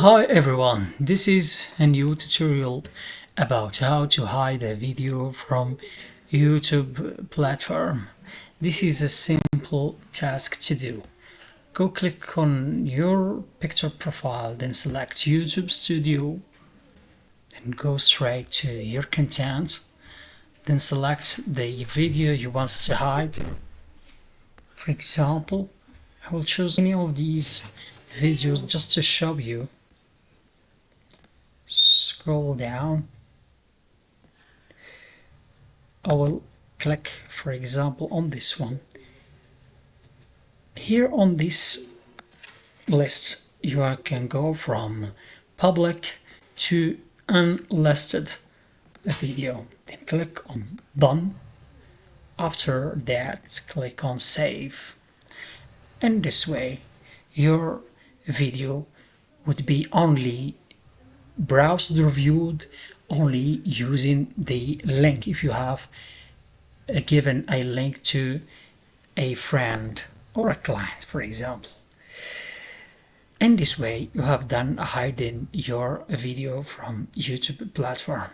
Hi everyone, this is a new tutorial about how to hide a video from YouTube platform. This is a simple task to do. Go click on your picture profile, then select YouTube Studio and go straight to your content. Then select the video you want to hide. For example, I will choose any of these videos just to show you. Scroll down. I will click, for example, on this one. Here on this list, you can go from public to unlisted video. Then click on done. After that, click on save. And this way, your video would be only browsed or viewed only using the link if you have given a link to a friend or a client, for example. In this way, you have done hiding your video from YouTube platform.